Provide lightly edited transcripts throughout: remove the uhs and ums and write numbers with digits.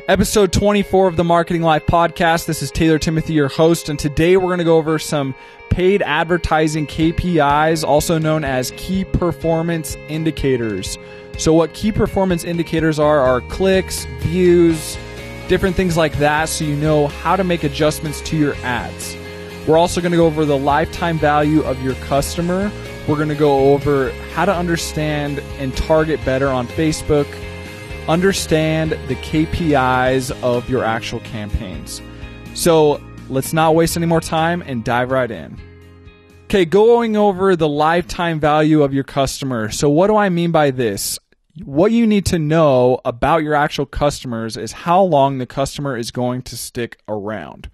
Episode 24 of the Marketing Life podcast. This is Taylor Timothy, your host, and today we're going to go over some paid advertising KPIs, also known as key performance indicators. So what key performance indicators are clicks, views, different things like that, so you know how to make adjustments to your ads. We're also going to go over the lifetime value of your customer. We're going to go over how to understand and target better on Facebook, understand the KPIs of your actual campaigns. So let's not waste any more time and dive right in. Okay, going over the lifetime value of your customer. So what do I mean by this? What you need to know about your actual customers is how long the customer is going to stick around.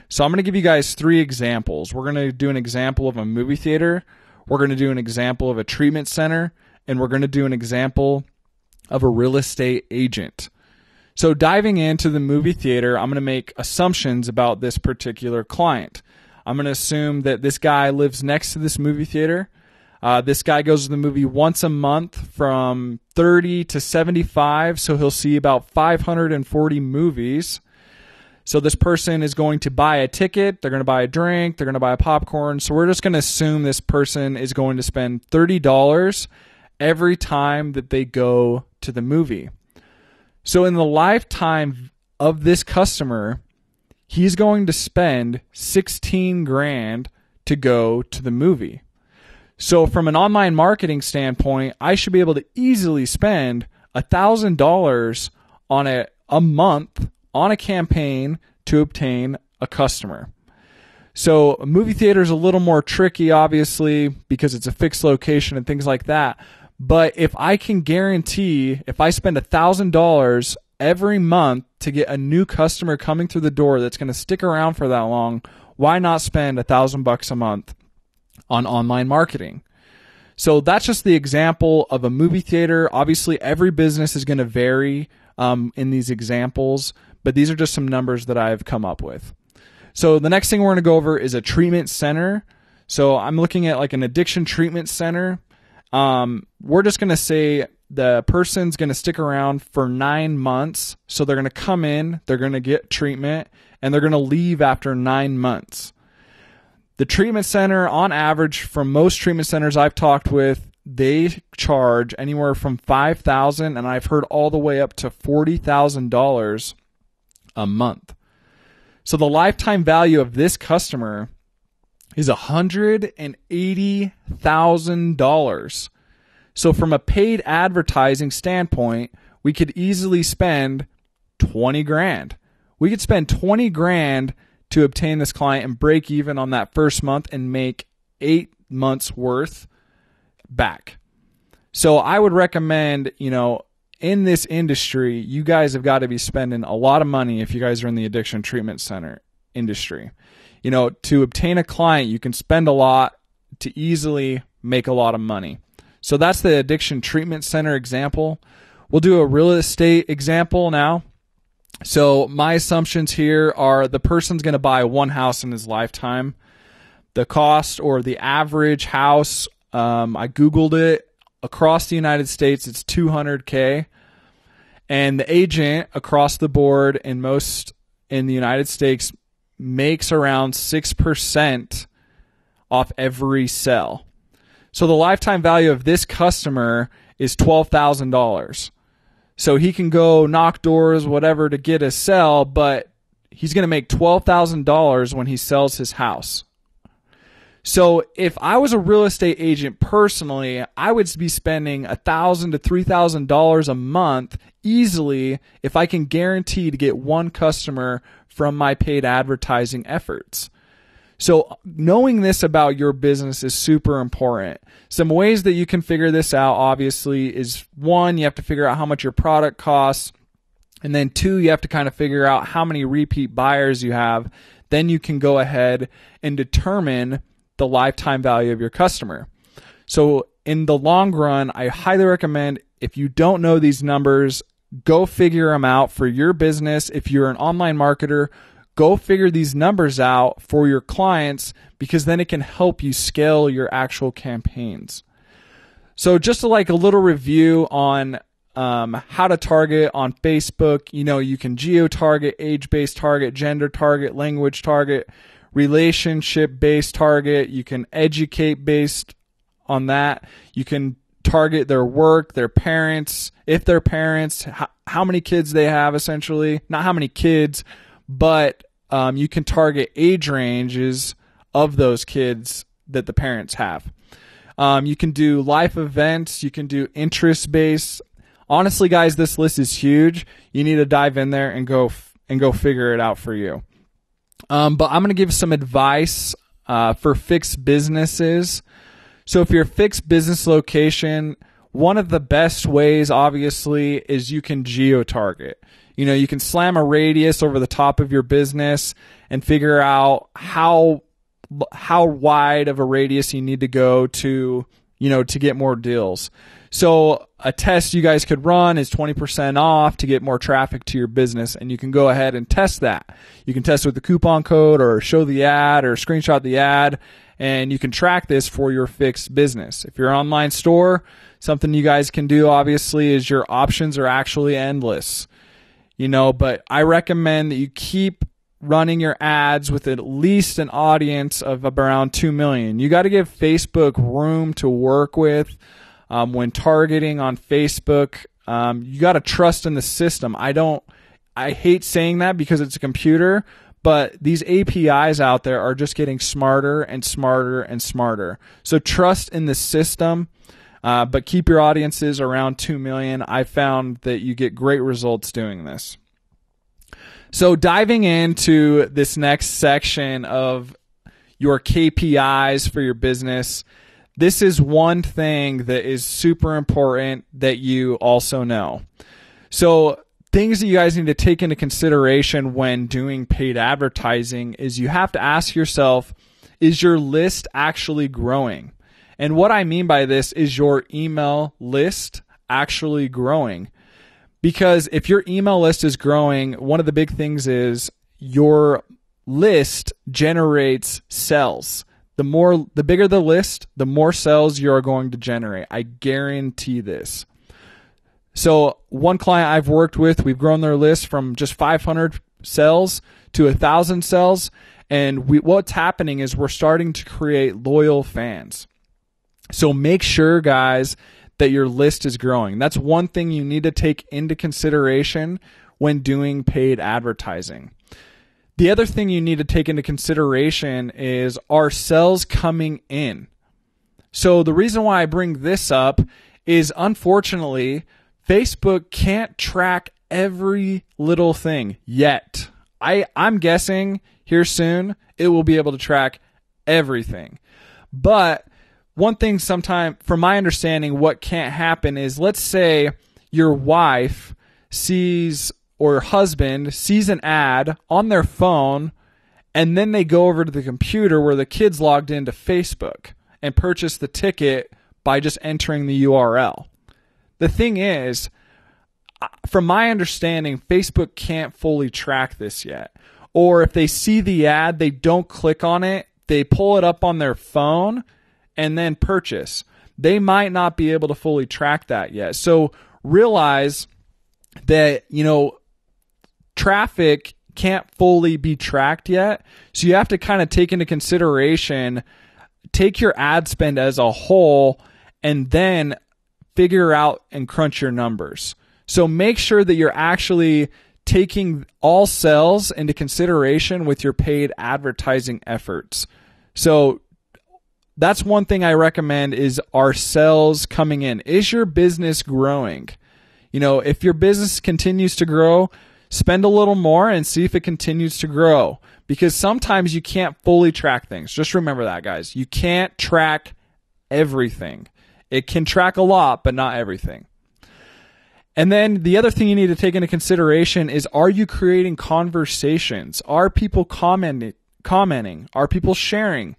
So I'm going to give you guys 3 examples. We're going to do an example of a movie theater. We're going to do an example of a treatment center. And we're going to do an example of a real estate agent. So diving into the movie theater, I'm going to make assumptions about this particular client. I'm going to assume that this guy lives next to this movie theater. This guy goes to the movie once a month from 30 to 75, so he'll see about 540 movies. So this person is going to buy a ticket, they're going to buy a drink, they're going to buy a popcorn. So we're just going to assume this person is going to spend $30 every time that they go to the movie. So in the lifetime of this customer, he's going to spend $16,000 to go to the movie. So from an online marketing standpoint, I should be able to easily spend $1,000 on a month on a campaign to obtain a customer. So a movie theater is a little more tricky, obviously, because it's a fixed location and things like that. But if I can guarantee, if I spend $1,000 every month to get a new customer coming through the door that's going to stick around for that long, why not spend $1,000 a month on online marketing? So that's just the example of a movie theater. Obviously, every business is going to vary in these examples, but these are just some numbers that I've come up with. So the next thing we're going to go over is a treatment center. So I'm looking at like an addiction treatment center. We're just going to say the person's going to stick around for 9 months. So they're going to come in, they're going to get treatment, and they're going to leave after 9 months. The treatment center, on average, from most treatment centers I've talked with, they charge anywhere from $5,000, and I've heard all the way up to $40,000 a month. So the lifetime value of this customer is $180,000. So from a paid advertising standpoint, we could easily spend $20,000. We could spend $20,000 to obtain this client and break even on that first month and make 8 months worth back. So I would recommend, in this industry, you guys have got to be spending a lot of money if you guys are in the addiction treatment center industry. To obtain a client, you can spend a lot to easily make a lot of money. So that's the addiction treatment center example. We'll do a real estate example now. So my assumptions here are the person's going to buy one house in his lifetime. The cost or the average house, I Googled it, across the United States, it's $200K. And the agent across the board in the United States makes around 6% off every sell. So the lifetime value of this customer is $12,000. So he can go knock doors, whatever, to get a sell, but he's going to make $12,000 when he sells his house. So if I was a real estate agent personally, I would be spending $1,000 to $3,000 a month easily if I can guarantee to get one customer from my paid advertising efforts. So knowing this about your business is super important. Some ways that you can figure this out, obviously, is 1, you have to figure out how much your product costs. And then 2, you have to kind of figure out how many repeat buyers you have. Then you can go ahead and determine the lifetime value of your customer. So in the long run, I highly recommend, if you don't know these numbers, go figure them out for your business. If you're an online marketer, go figure these numbers out for your clients, because then it can help you scale your actual campaigns. So just like a little review on how to target on Facebook. You can geo-target, age-based target, gender target, language target, relationship-based target. You can educate based on that. You can target their work, their parents, if they're parents, how many kids they have, essentially. Not how many kids, but you can target age ranges of those kids that the parents have. You can do life events. You can do interest-based. Honestly, guys, this list is huge. You need to dive in there and go figure it out for you. But I'm going to give some advice for fixed businesses. So if you're a fixed business location, one of the best ways, obviously, is you can geo-target. You can slam a radius over the top of your business and figure out how wide of a radius you need to go to get more deals. So a test you guys could run is 20% off to get more traffic to your business, and you can go ahead and test that. You can test with the coupon code or show the ad or screenshot the ad, and you can track this for your fixed business. If you're an online store, something you guys can do, obviously, is your options are actually endless. But I recommend that you keep running your ads with at least an audience of around 2 million. You got to give Facebook room to work with. When targeting on Facebook, you got to trust in the system. I hate saying that because it's a computer, but these APIs out there are just getting smarter and smarter and smarter. So trust in the system, but keep your audiences around 2 million. I found that you get great results doing this. So diving into this next section of your KPIs for your business, this is one thing that is super important that you also know. So things that you guys need to take into consideration when doing paid advertising is you have to ask yourself, is your list actually growing? And what I mean by this is your email list actually growing. Because if your email list is growing, one of the big things is your list generates sales. The bigger the list, the more sales you're going to generate. I guarantee this. So one client I've worked with, we've grown their list from just 500 sales to 1,000 sales. And what's happening is we're starting to create loyal fans. So make sure, guys, that your list is growing. That's one thing you need to take into consideration when doing paid advertising. The other thing you need to take into consideration is, are sales coming in? So the reason why I bring this up is, unfortunately, Facebook can't track every little thing yet. I'm guessing here soon it will be able to track everything. But one thing sometimes, from my understanding, what can't happen is, let's say your wife sees or husband sees an ad on their phone, and then they go over to the computer where the kid's logged into Facebook and purchase the ticket by just entering the URL. The thing is, from my understanding, Facebook can't fully track this yet. Or if they see the ad, they don't click on it, they pull it up on their phone and then purchase. They might not be able to fully track that yet. So realize that, traffic can't fully be tracked yet. So you have to kind of take into consideration, take your ad spend as a whole, and then figure out and crunch your numbers. So make sure that you're actually taking all sales into consideration with your paid advertising efforts. So that's one thing I recommend is, are sales coming in? Is your business growing? If your business continues to grow, spend a little more and see if it continues to grow, because sometimes you can't fully track things. Just remember that, guys. You can't track everything. It can track a lot, but not everything. And then the other thing you need to take into consideration is, are you creating conversations? Are people commenting? Are people sharing?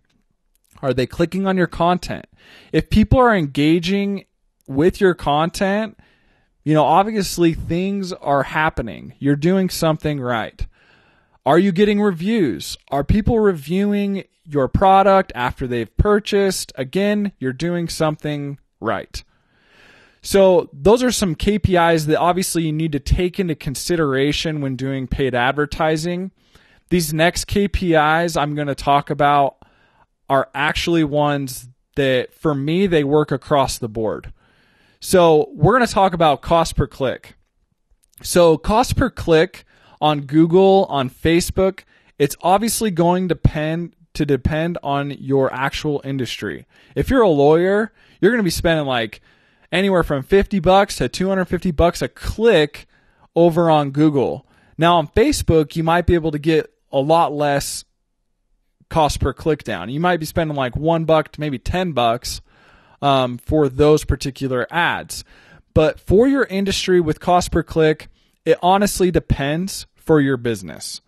Are they clicking on your content? If people are engaging with your content, obviously things are happening. You're doing something right. Are you getting reviews? Are people reviewing your product after they've purchased? Again, you're doing something right. So those are some KPIs that obviously you need to take into consideration when doing paid advertising. These next KPIs I'm going to talk about are actually ones that, for me, they work across the board. So we're going to talk about cost per click. So cost per click on Google, on Facebook, it's obviously going to depend on your actual industry. If you're a lawyer, you're going to be spending like anywhere from $50 to $250 a click over on Google. Now on Facebook, you might be able to get a lot less cost per click down. You might be spending like $1 to maybe $10 for those particular ads. But for your industry with cost per click, it honestly depends for your business.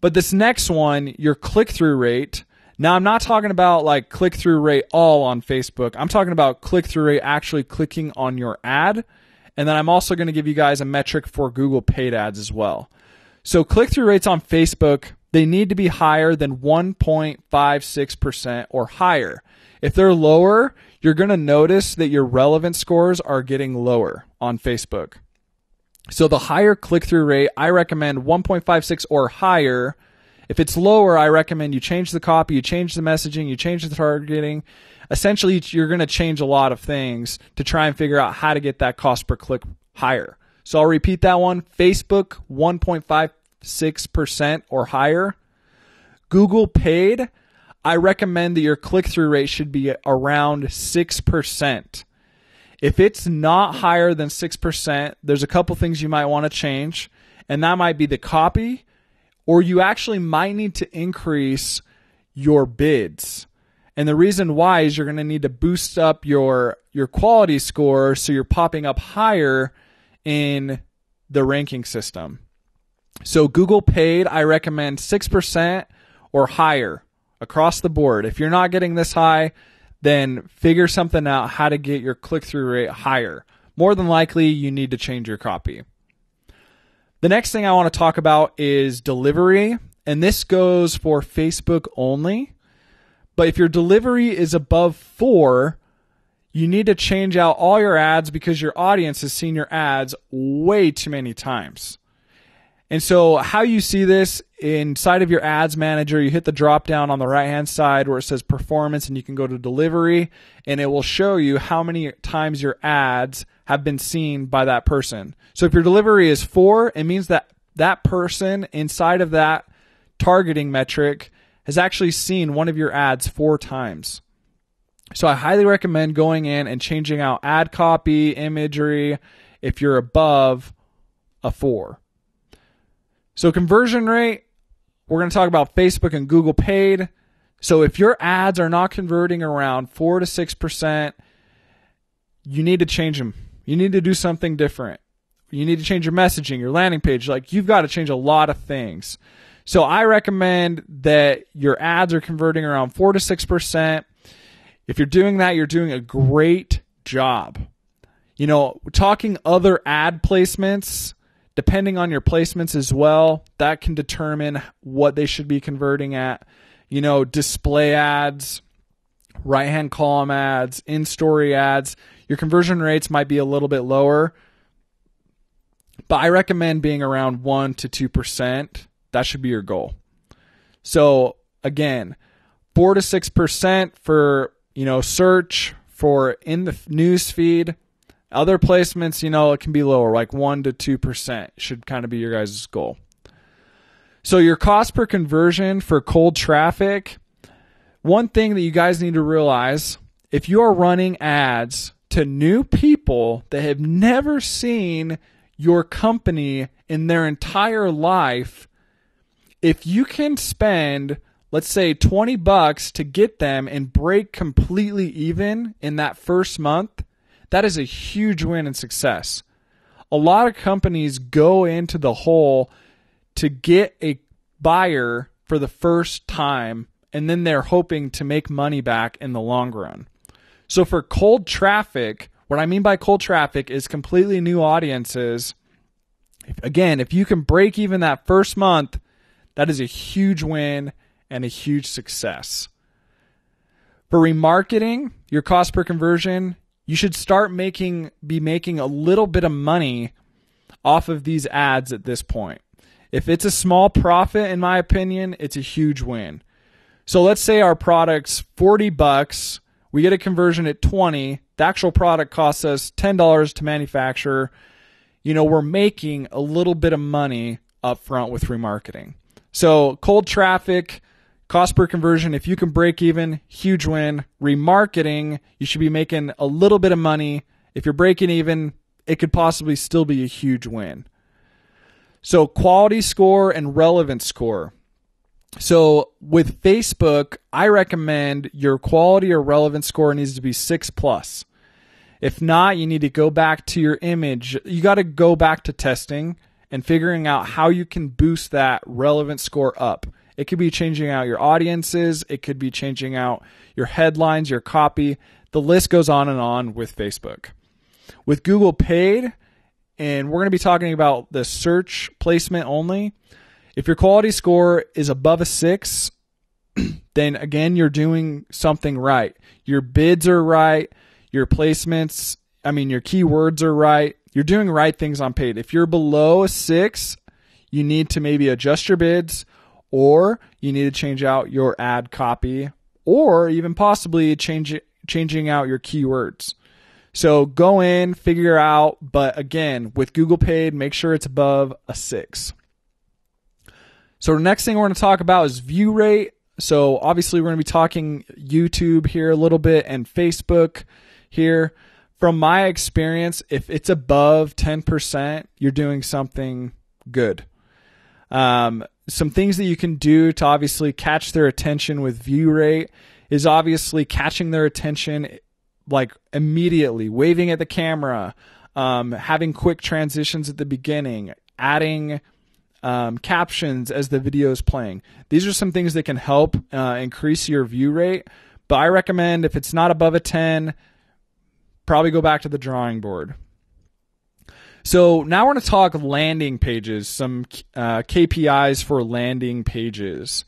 But this next one, your click-through rate. Now, I'm not talking about like click-through rate all on Facebook. I'm talking about click-through rate actually clicking on your ad. And then I'm also going to give you guys a metric for Google paid ads as well. So click-through rates on Facebook, they need to be higher than 1.56% or higher. If they're lower, you're going to notice that your relevance scores are getting lower on Facebook. So the higher click-through rate, I recommend 1.56 or higher. If it's lower, I recommend you change the copy, you change the messaging, you change the targeting. Essentially, you're going to change a lot of things to try and figure out how to get that cost per click higher. So I'll repeat that one. Facebook, 1.56% or higher. Google paid, I recommend that your click-through rate should be around 6%. If it's not higher than 6%, there's a couple things you might want to change, and that might be the copy, or you actually might need to increase your bids. And the reason why is you're going to need to boost up your quality score so you're popping up higher in the ranking system. So Google paid, I recommend 6% or higher across the board. If you're not getting this high, then figure something out how to get your click-through rate higher. More than likely, you need to change your copy. The next thing I want to talk about is delivery, and this goes for Facebook only. But if your delivery is above 4, you need to change out all your ads because your audience has seen your ads way too many times. And so how you see this inside of your ads manager, you hit the drop down on the right hand side where it says performance, and you can go to delivery, and it will show you how many times your ads have been seen by that person. So if your delivery is 4, it means that that person inside of that targeting metric has actually seen one of your ads 4 times. So I highly recommend going in and changing out ad copy, imagery, if you're above a 4. So conversion rate, we're going to talk about Facebook and Google paid. So if your ads are not converting around 4 to 6%, you need to change them. You need to do something different. You need to change your messaging, your landing page. Like, you've got to change a lot of things. So I recommend that your ads are converting around 4 to 6%. If you're doing that, you're doing a great job. You know, talking other ad placements, depending on your placements as well, that can determine what they should be converting at. You know, display ads, right-hand column ads, in-story ads. Your conversion rates might be a little bit lower, but I recommend being around 1 to 2%. That should be your goal. So again, 4 to 6% for, you know, search, for in the news feed. Other placements, you know, it can be lower, like 1 to 2% should kind of be your guys' goal. So your cost per conversion for cold traffic, one thing that you guys need to realize, if you are running ads to new people that have never seen your company in their entire life, if you can spend, let's say, $20 to get them and break completely even in that first month, that is a huge win and success. A lot of companies go into the hole to get a buyer for the first time, and then they're hoping to make money back in the long run. So for cold traffic, what I mean by cold traffic is completely new audiences. Again, if you can break even that first month, that is a huge win and a huge success. For remarketing, your cost per conversion, you should be making a little bit of money off of these ads at this point. If it's a small profit, in my opinion, it's a huge win. So let's say our product's $40, we get a conversion at 20, the actual product costs us $10 to manufacture. We're making a little bit of money up front with remarketing. So cold traffic, cost per conversion, if you can break even, huge win. Remarketing, you should be making a little bit of money. If you're breaking even, it could possibly still be a huge win. So quality score and relevance score. So with Facebook, I recommend your quality or relevance score needs to be 6+. If not, you need to go back to your image. You got to go back to testing and figuring out how you can boost that relevance score up. It could be changing out your audiences. It could be changing out your headlines, your copy. The list goes on with Facebook. With Google Paid, and we're going to be talking about the search placement only. If your quality score is above a 6, then again, you're doing something right. Your bids are right. Your placements, your keywords are right. You're doing right things on paid. If you're below a 6, you need to maybe adjust your bids, or you need to change out your ad copy, or even possibly changing out your keywords. So go in, figure out, but again, with Google Paid, make sure it's above a 6. So the next thing we're going to talk about is view rate. So obviously we're going to be talking YouTube here a little bit and Facebook here. From my experience, if it's above 10%, you're doing something good. Some things that you can do to obviously catch their attention with view rate is obviously catching their attention like immediately, waving at the camera, having quick transitions at the beginning, adding captions as the video is playing. These are some things that can help increase your view rate. But I recommend if it's not above a 10, probably go back to the drawing board. So now we're going to talk landing pages, some KPIs for landing pages.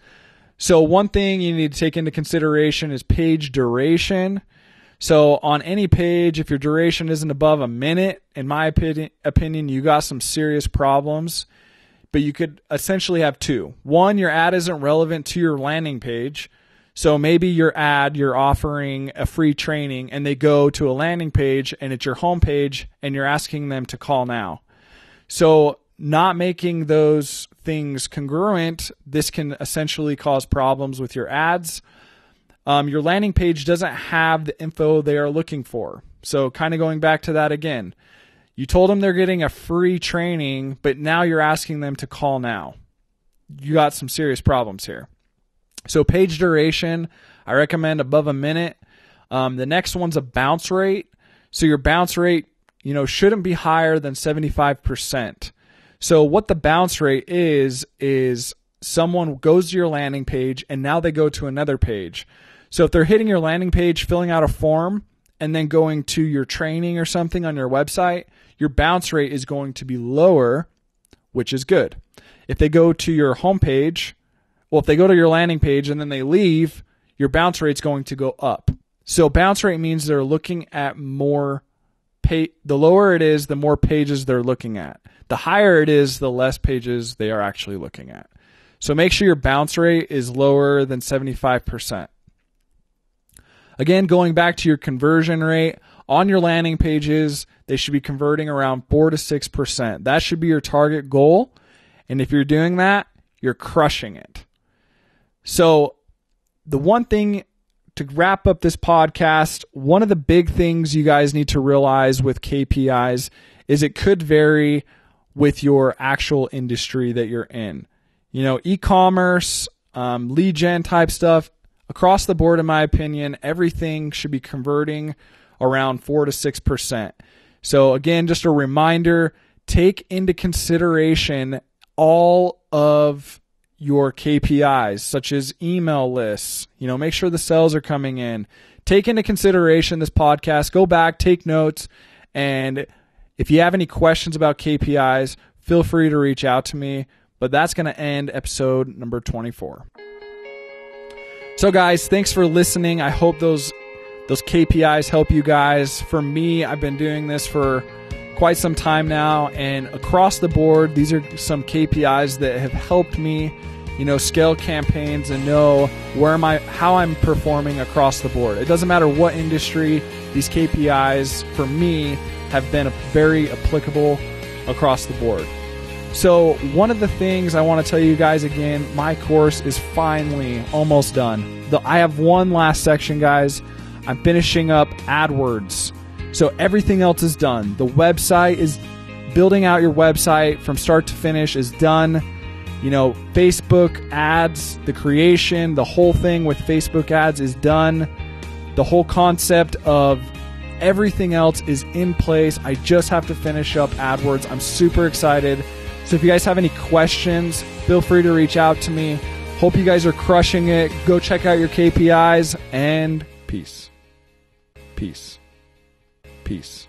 So one thing you need to take into consideration is page duration. So on any page, if your duration isn't above a minute, in my opinion, you got some serious problems. But you could essentially have two. One, your ad isn't relevant to your landing page. So maybe your ad, you're offering a free training and they go to a landing page and it's your home page and you're asking them to call now. So not making those things congruent, this can essentially cause problems with your ads. Your landing page doesn't have the info they are looking for. So kind of going back to that again. You told them they're getting a free training, but now you're asking them to call now. You got some serious problems here. So page duration, I recommend above a minute. The next one's a bounce rate. So your bounce rate, shouldn't be higher than 75%. So what the bounce rate is someone goes to your landing page and now they go to another page. So if they're hitting your landing page, filling out a form, and then going to your training or something on your website, your bounce rate is going to be lower, which is good. If they go to your homepage, if they go to your landing page and then they leave, your bounce rate's going to go up. So bounce rate means they're looking at more the lower it is, the more pages they're looking at. The higher it is, the less pages they are actually looking at. So make sure your bounce rate is lower than 75%. Again, going back to your conversion rate, on your landing pages, they should be converting around 4 to 6%. That should be your target goal. And if you're doing that, you're crushing it. So the one thing to wrap up this podcast, one of the big things you guys need to realize with KPIs is it could vary with your actual industry that you're in. E-commerce, lead gen type stuff, across the board, in my opinion, everything should be converting around 4 to 6%. So again, just a reminder, take into consideration all of your KPIs, such as email lists. Make sure the sales are coming in. Take into consideration this podcast. Go back, take notes, and if you have any questions about KPIs, feel free to reach out to me. But that's going to end episode number 24. So guys, thanks for listening. I hope those those KPIs help you guys. For me, I've been doing this for quite some time now, and across the board, these are some KPIs that have helped me, scale campaigns and know how I'm performing across the board. It doesn't matter what industry, these KPIs for me have been very applicable across the board. So one of the things I want to tell you guys again, my course is finally almost done. I have one last section, guys. I'm finishing up AdWords. So everything else is done. The website is building out your website from start to finish is done. Facebook ads, the creation, the whole thing with Facebook ads is done. The whole concept of everything else is in place. I just have to finish up AdWords. I'm super excited. So if you guys have any questions, feel free to reach out to me. Hope you guys are crushing it. Go check out your KPIs, and peace. Peace. Peace.